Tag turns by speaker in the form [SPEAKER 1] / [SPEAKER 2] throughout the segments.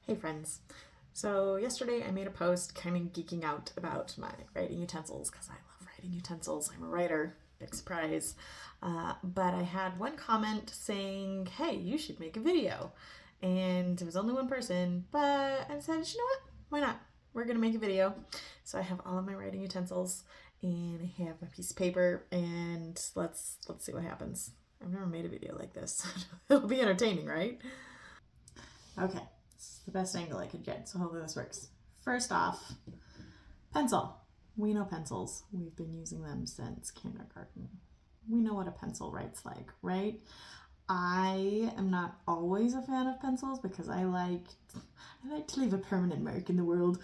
[SPEAKER 1] Hey friends. So yesterday I made a post kind of geeking out about my writing utensils because I love writing utensils. I'm a writer, big surprise. But I had one comment saying, hey, you should make a video. And it was only one person, but I decided, you know what? Why not? We're going to make a video. So I have all of my writing utensils and I have a piece of paper and let's see what happens. I've never made a video like this. It'll be entertaining, right? Okay, it's the best angle I could get, so hopefully this works. First off, pencil. We know pencils. We've been using them since kindergarten. We know what a pencil writes like, right? I am not always a fan of pencils because I like to leave a permanent mark in the world.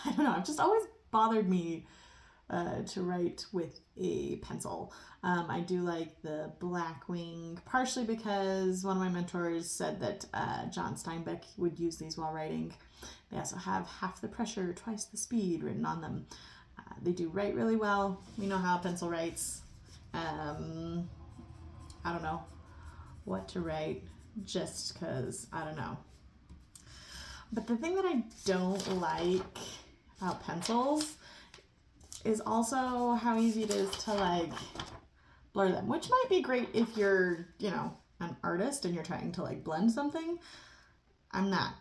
[SPEAKER 1] I don't know, it just always bothered me to write with a pencil. I do like the Blackwing, partially because one of my mentors said that John Steinbeck would use these while writing. They also have half the pressure, twice the speed written on them. They do write really well. We know how a pencil writes. I don't know what to write just because I don't know. But the thing that I don't like about pencils is also how easy it is to like blur them, which might be great if you're, an artist and you're trying to like blend something. I'm not.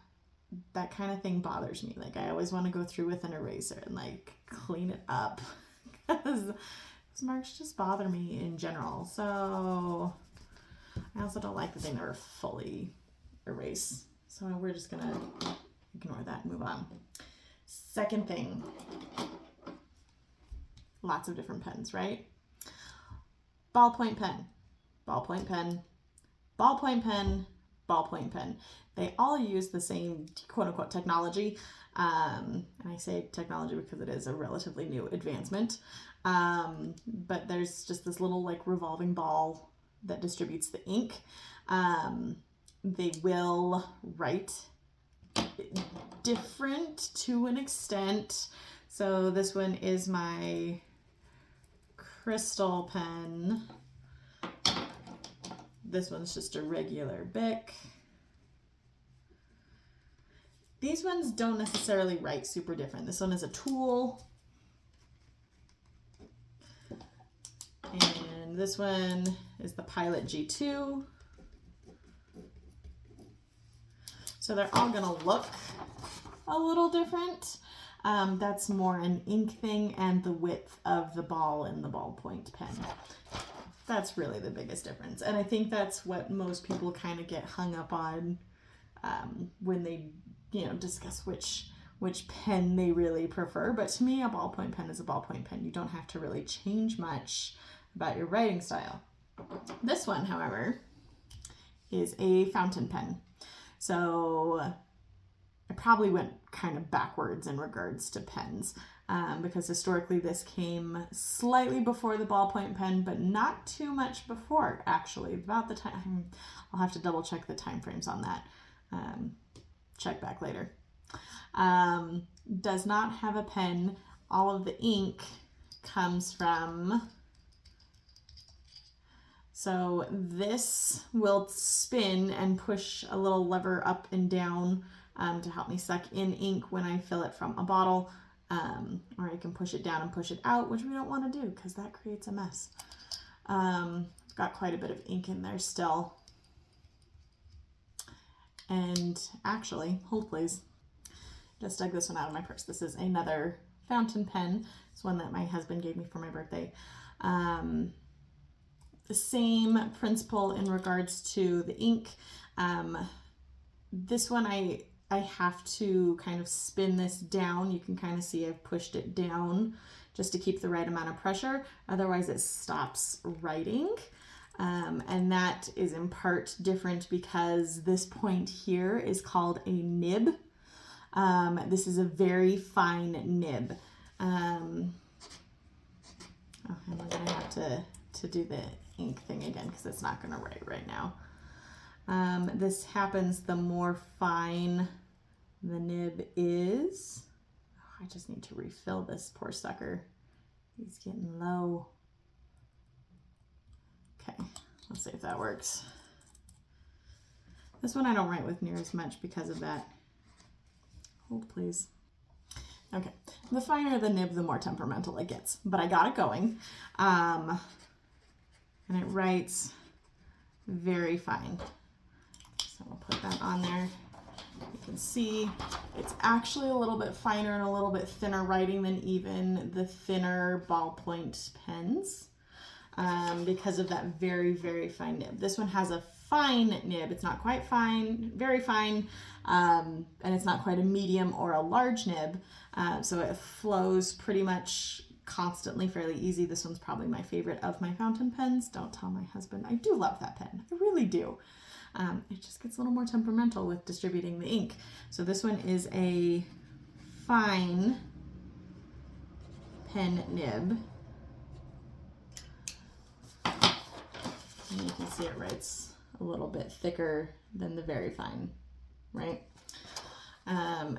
[SPEAKER 1] That kind of thing bothers me. Like I always want to go through with an eraser and like clean it up because those marks just bother me in general. So I also don't like that they never fully erase. So we're just gonna ignore that and move on. Second thing, lots of different pens, right? Ballpoint pen, ballpoint pen, ballpoint pen, ballpoint pen. They all use the same quote unquote technology. And I say technology because it is a relatively new advancement. But there's just this little like revolving ball that distributes the ink. They will write different to an extent. So this one is my crystal pen. This one's just a regular Bic. These ones don't necessarily write super different. This one is a tool. And this one is the Pilot G2. So they're all gonna look a little different. That's more an ink thing and the width of the ball in the ballpoint pen. That's really the biggest difference. And I think that's what most people kind of get hung up on when they, discuss which pen they really prefer. But to me, a ballpoint pen is a ballpoint pen. You don't have to really change much about your writing style. This one, however, is a fountain pen. So I probably went kind of backwards in regards to pens because historically this came slightly before the ballpoint pen, but not too much before, actually. About the time, I'll have to double check the time frames on that. Check back later. Does not have a pen. All of the ink comes from... So this will spin and push a little lever up and down to help me suck in ink when I fill it from a bottle, or I can push it down and push it out, which we don't want to do because that creates a mess. I've got quite a bit of ink in there still. And actually, hold please, just dug this one out of my purse. This is another fountain pen. It's one that my husband gave me for my birthday. The same principle in regards to the ink. This one I have to kind of spin this down. You can kind of see I've pushed it down just to keep the right amount of pressure. Otherwise it stops writing. And that is in part different because this point here is called a nib. This is a very fine nib. And we're gonna have to do the ink thing again because it's not gonna write right now. This happens the more fine the nib is. Oh, I just need to refill this poor sucker. He's getting low. Okay, let's see if that works. This one I don't write with near as much because of that Hold, please. Okay, the finer the nib, the more temperamental it gets, but I got it going. And it writes very fine. So I'll put that on there. You can see it's actually a little bit finer and a little bit thinner writing than even the thinner ballpoint pens because of that very, very fine nib. This one has a fine nib. It's not quite fine, very fine, and it's not quite a medium or a large nib. So it flows pretty much constantly, fairly easy. This one's probably my favorite of my fountain pens. Don't tell my husband. I do love that pen. I really do. It just gets a little more temperamental with distributing the ink. So this one is a fine pen nib. And you can see it writes a little bit thicker than the very fine, right?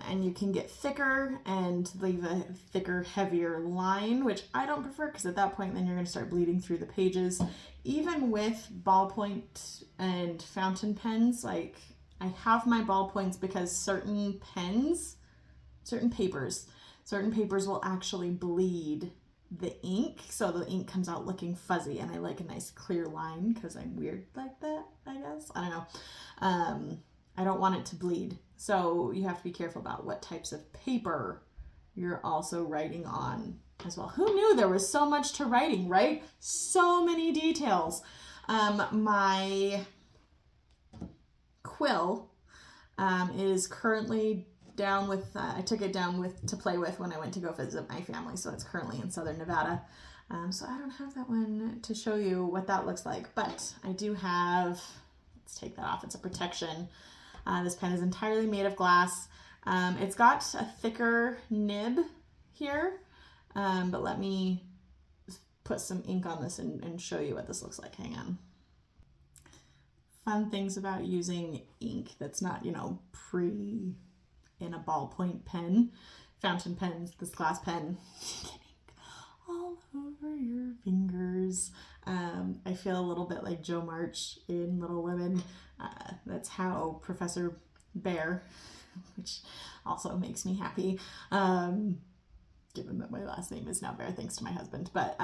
[SPEAKER 1] And you can get thicker and leave a thicker, heavier line, which I don't prefer because at that point then you're going to start bleeding through the pages. Even with ballpoint and fountain pens, like I have my ballpoints because certain papers will actually bleed the ink, so the ink comes out looking fuzzy, and I like a nice clear line because I'm weird like that, I guess. I don't know. I don't want it to bleed. So you have to be careful about what types of paper you're also writing on as well. Who knew there was so much to writing, right? So many details. My quill is currently down with, I took it down to play with when I went to go visit my family. So it's currently in Southern Nevada. So I don't have that one to show you what that looks like, but I do have, let's take that off. It's a protection. This pen is entirely made of glass. It's got a thicker nib here, but let me put some ink on this and show you what this looks like. Hang on. Fun things about using ink that's not, in a ballpoint pen. Fountain pens, this glass pen, you get ink all over your fingers. I feel a little bit like Joe March in Little Women. That's how Professor Bear, which also makes me happy, given that my last name is now Bear thanks to my husband, but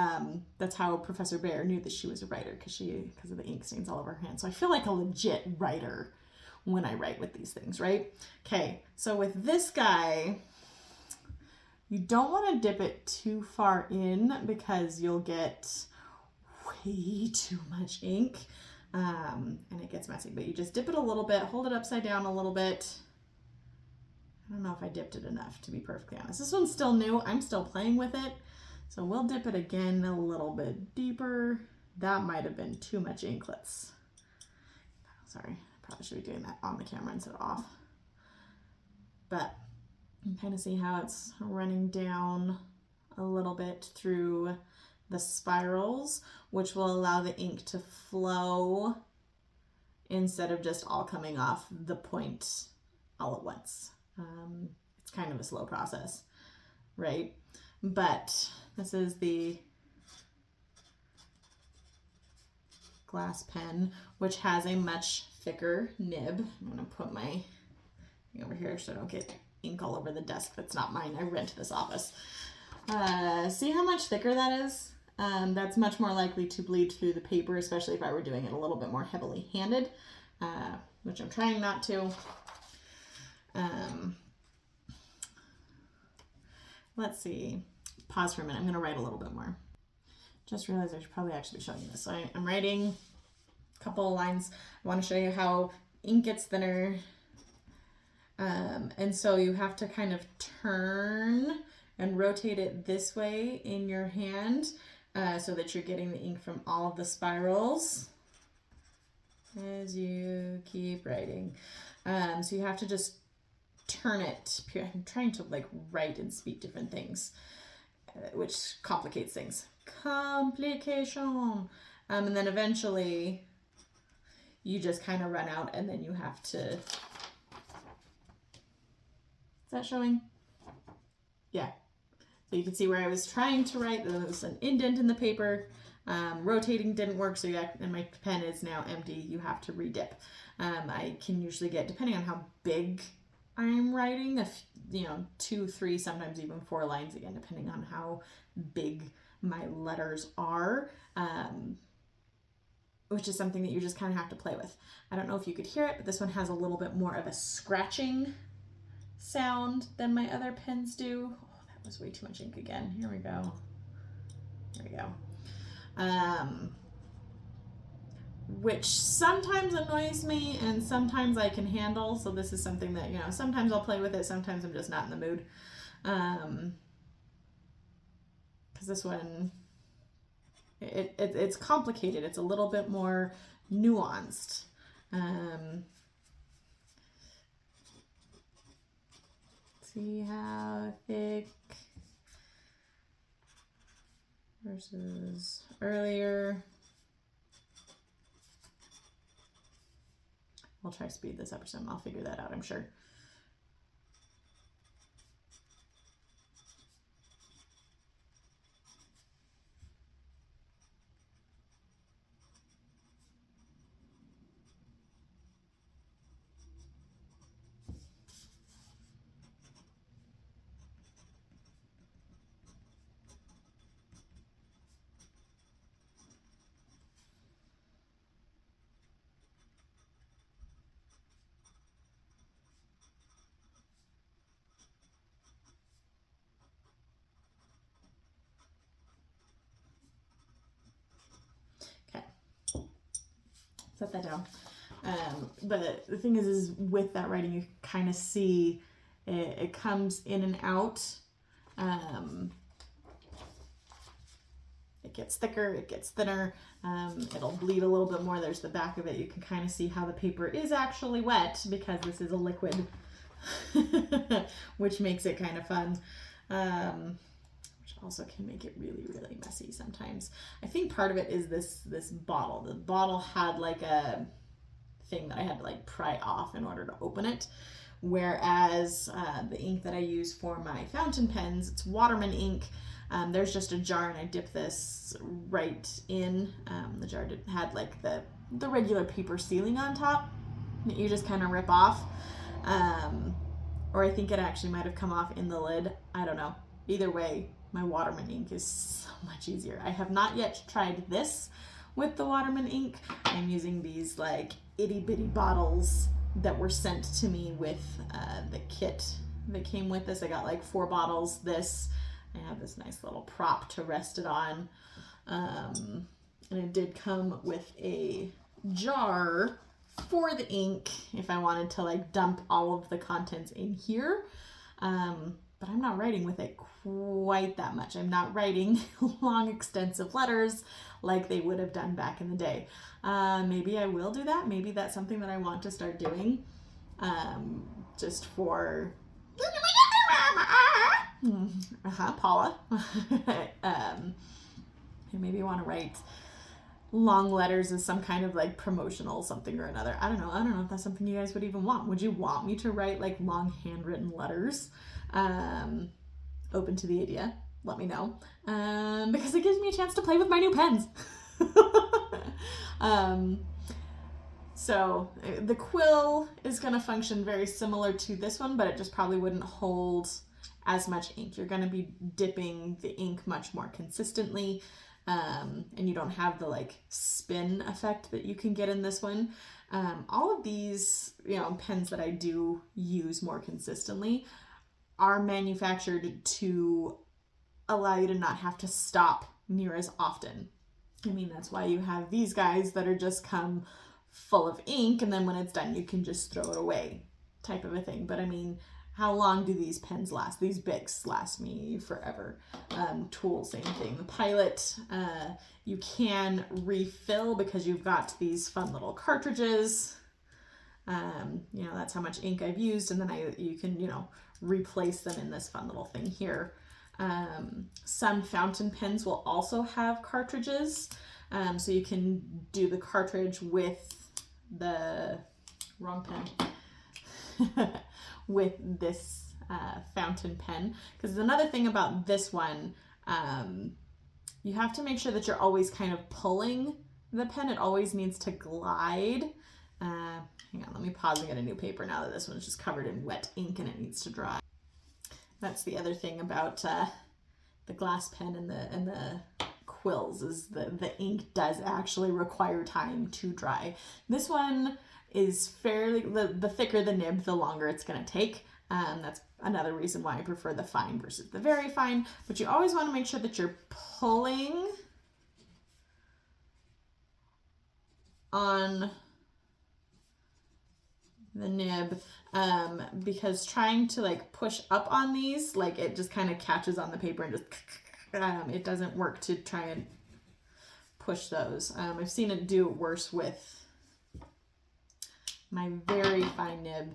[SPEAKER 1] that's how Professor Bear knew that she was a writer because of the ink stains all over her hands. So I feel like a legit writer when I write with these things, right? Okay, so with this guy, you don't want to dip it too far in because you'll get way too much ink. And it gets messy, but you just dip it a little bit, hold it upside down a little bit. I don't know if I dipped it enough, to be perfectly honest. This one's still new. I'm still playing with it. So we'll dip it again a little bit deeper. That might have been too much ink. Sorry, I probably should be doing that on the camera instead of off. But you can kind of see how it's running down a little bit through the spirals, which will allow the ink to flow instead of just all coming off the point all at once. It's kind of a slow process, right? But this is the glass pen, which has a much thicker nib. I'm going to put my thing over here so I don't get ink all over the desk. That's not mine. I rent this office. See how much thicker that is? That's much more likely to bleed through the paper, especially if I were doing it a little bit more heavily handed, which I'm trying not to. Let's see. Pause for a minute. I'm going to write a little bit more. Just realized I should probably actually be showing you this. So I'm writing a couple of lines. I want to show you how ink gets thinner. And so you have to kind of turn and rotate it this way in your hand so that you're getting the ink from all of the spirals as you keep writing. So you have to just turn it. I'm trying to write and speak different things, which complicates things. Complication. And then eventually you just kind of run out and then you have to, is that showing? Yeah. So you can see where I was trying to write, there was an indent in the paper, rotating didn't work, so and my pen is now empty, you have to redip. I can usually get, depending on how big I'm writing, 2, 3, sometimes even 4 lines, again, depending on how big my letters are, which is something that you just kind of have to play with. I don't know if you could hear it, but this one has a little bit more of a scratching sound than my other pens do. Oh, that was way too much ink again. Here we go. Which sometimes annoys me and sometimes I can handle. So this is something that, sometimes I'll play with it, sometimes I'm just not in the mood. Because this one, it's complicated. It's a little bit more nuanced. See how thick versus earlier. I'll try to speed this up or something. I'll figure that out, I'm sure. Set that down. But the thing is with that writing, you kind of see it comes in and out. It gets thicker, it gets thinner, it'll bleed a little bit more. There's the back of it. You can kind of see how the paper is actually wet because this is a liquid, which makes it kind of fun. Which also can make it really, really messy sometimes. I think part of it is this bottle. The bottle had like a thing that I had to like pry off in order to open it. Whereas the ink that I use for my fountain pens, it's Waterman ink. There's just a jar and I dip this right in. The jar had like the regular paper sealing on top that you just kind of rip off. Or I think it actually might have come off in the lid. I don't know. Either way, my Waterman ink is so much easier. I have not yet tried this with the Waterman ink. I'm using these like itty bitty bottles that were sent to me with the kit that came with this. I got like 4 bottles. I have this nice little prop to rest it on. And it did come with a jar for the ink if I wanted to like dump all of the contents in here. But I'm not writing with it quite that much. I'm not writing long, extensive letters like they would have done back in the day. Maybe I will do that. Maybe that's something that I want to start doing, just for Paula. Maybe I want to write long letters as some kind of like promotional something or another. I don't know if that's something you guys would even want. Would you want me to write like long handwritten letters? Open to the idea. Let me know. Because it gives me a chance to play with my new pens. So the quill is going to function very similar to this one, but it just probably wouldn't hold as much ink. You're going to be dipping the ink much more consistently. And you don't have the like spin effect that you can get in this one. All of these, pens that I do use more consistently are manufactured to allow you to not have to stop near as often. I mean, that's why you have these guys that are just come full of ink, and then when it's done, you can just throw it away type of a thing. But I mean, how long do these pens last? These Bics last me forever. Tool, same thing. The Pilot, you can refill because you've got these fun little cartridges. That's how much ink I've used, and then you can, replace them in this fun little thing here. Some fountain pens will also have cartridges, so you can do the cartridge with the wrong pen with this fountain pen. Because another thing about this one, you have to make sure that you're always kind of pulling the pen. It always needs to glide. Hang on, let me pause and get a new paper now that this one's just covered in wet ink and it needs to dry. That's the other thing about the glass pen and the quills is the ink does actually require time to dry. This one is fairly, the thicker the nib, the longer it's going to take. That's another reason why I prefer the fine versus the very fine. But you always want to make sure that you're pulling on the nib, because trying to like push up on these, like it just kind of catches on the paper and just it doesn't work to try and push those. I've seen it do it worse with my very fine nib.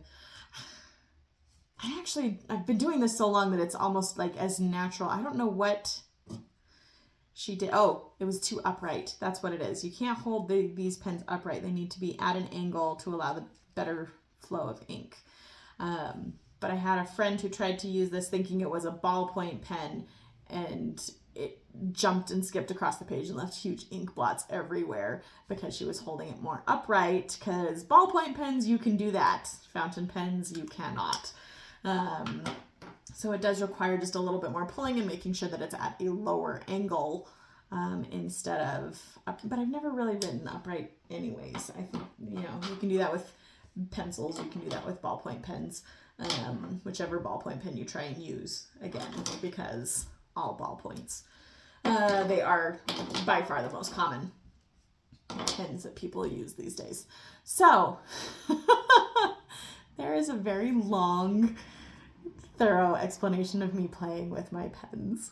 [SPEAKER 1] I've been doing this so long that it's almost like as natural. I don't know what she did. Oh, it was too upright. That's what it is. You can't hold these pens upright. They need to be at an angle to allow the better flow of ink. But I had a friend who tried to use this thinking it was a ballpoint pen, and it jumped and skipped across the page and left huge ink blots everywhere because she was holding it more upright, because ballpoint pens, you can do that. Fountain pens, you cannot. So it does require just a little bit more pulling and making sure that it's at a lower angle instead of up. But I've never really written upright anyways. I think, you can do that with pencils. You can do that with ballpoint pens, whichever ballpoint pen you try and use, again, because all ballpoints. They are by far the most common pens that people use these days. So there is a very long, thorough explanation of me playing with my pens.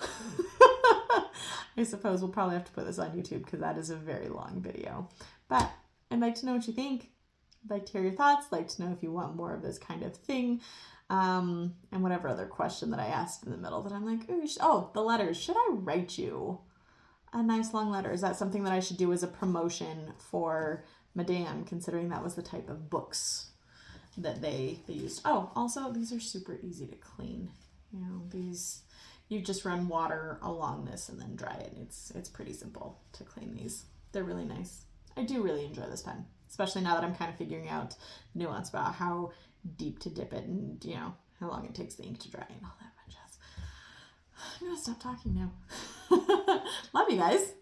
[SPEAKER 1] I suppose we'll probably have to put this on YouTube because that is a very long video. But I'd like to know what you think. I'd like to hear your thoughts. I'd like to know if you want more of this kind of thing. And whatever other question that I asked in the middle that I'm like, oh, the letters. Should I write you a nice long letter? Is that something that I should do as a promotion for Madame, considering that was the type of books that they used? Oh, also, these are super easy to clean. These, you just run water along this and then dry it. It's pretty simple to clean these. They're really nice. I do really enjoy this pen, especially now that I'm kind of figuring out nuance about how deep to dip it and, how long it takes the ink to dry and all that fun jazz. I'm going to stop talking now. Love you guys.